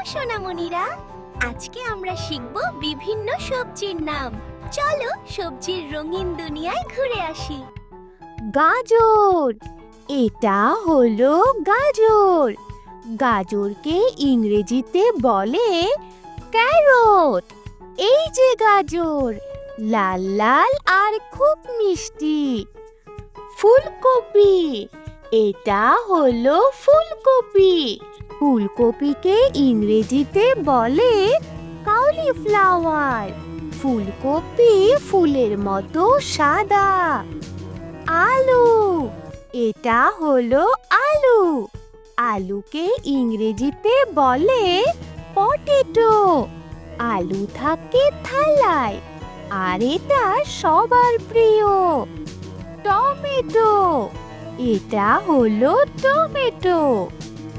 সোনামণিরা, আজকে আমরা শিখব বিভিন্ন সবজির নাম। চলো সবজির রঙিন দুনিয়ায় ঘুরে আসি। গাজর, এটা হলো গাজর। গাজরকে ইংরেজিতে বলে ক্যারট। এই যে গাজর, লাল লাল আর খুব মিষ্টি। ফুলকপি, এটা হলো ফুলকপি। ফুলকপিকে ইংরেজিতে বলে কলিফ্লাওয়ার। ফুলকপি ফুলের মতো সাদা। আলু, এটা হলো আলু। আলুকে ইংরেজিতে বলে পটেটো। আলু থাকে থালায়, আর এটা সবার প্রিয়। টমেটো, এটা হলো টমেটো।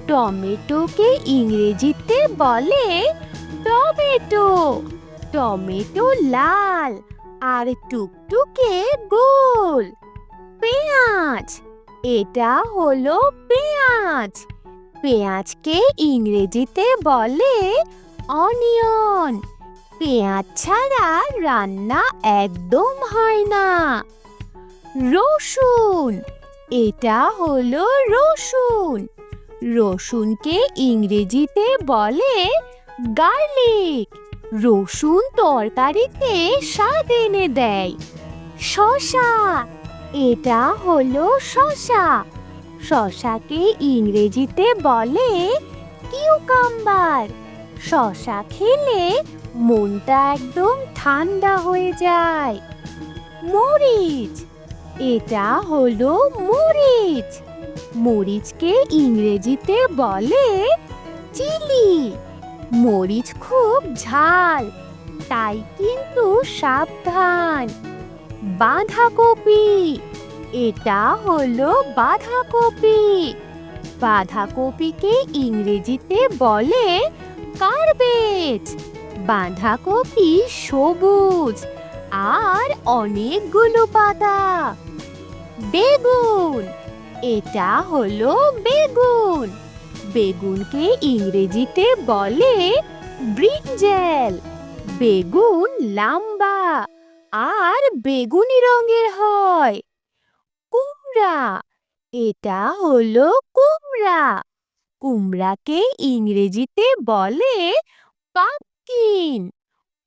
টমেটোকে ইংরেজিতে বলে টমেটো। টমেটো লাল আর টুকটুকে গোল। পেঁয়াজ, এটা হলো পেঁয়াজ। পেঁয়াজকে ইংরেজিতে বলে অনিয়ন। পেঁয়াজ ছাড়া রান্না একদম হয় না। রসুন, এটা হলো রসুন। রসুনকে ইংরেজিতে বলে গার্লিক। রসুন তরকারিতে স্বাদ এনে দেয়। শসা, এটা হলো শসা। শসাকে ইংরেজিতে বলে কিউকাম্বার। শসা খেলে মনটা একদম ঠান্ডা হয়ে যায়। মরিচ, এটা হলো মরিচ। মরিচকে ইংরেজিতে বলে চিলি। মরিচ খুব ঝাল, তাই কিন্তু সাবধান। বাঁধাকপি, এটা হলো বাঁধাকপি। বাঁধাকপিকে ইংরেজিতে বলে কার্বেজ। বাঁধাকপি সবুজ আর অনেকগুলো পাতা। বেগুন, এটা হলো বেগুন। বেগুনকে ইংরেজিতে বলে ব্রিনজাল। বেগুন লম্বা আর বেগুনি রঙের হয়। কুমড়া, এটা হলো কুমড়া। কুমড়াকে ইংরেজিতে বলে পাম্পকিন।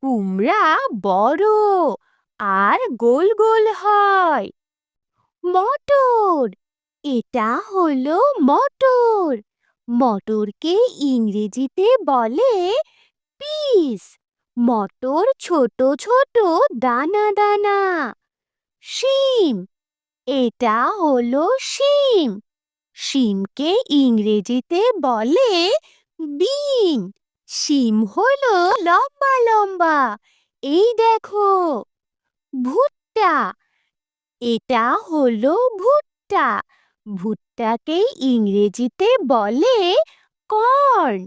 কুমড়া বড় আর গোল গোল হয়। মটর, এটা হলো মটর। মটরকে ইংরেজিতে বলে পিস। মটর ছোট ছোট দানা দানা। শিম, এটা হলো শিম। শিমকে ইংরেজিতে বলে বিন। শিম হলো লম্বা লম্বা, এই দেখো। ভুট্টা, এটা হলো ভুট্টা। ভুট্টাকে ইংরেজিতে বলে কর্ন।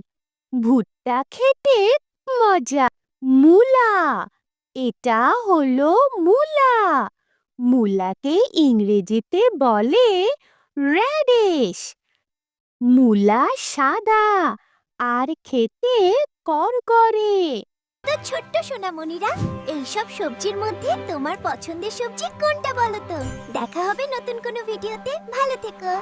ভুট্টা খেতে মজা। মূলা, এটা হলো মূলা। মূলাকে ইংরেজিতে বলে রেডিশ। মূলা সাদা আর খেতে করকরে। তো ছোট্ট সোনামণিরা, এইসব সবজির মধ্যে তোমার পছন্দের সবজি কোনটা বলো তো? দেখা হবে নতুন কোনো ভিডিওতে। ভালো থেকো।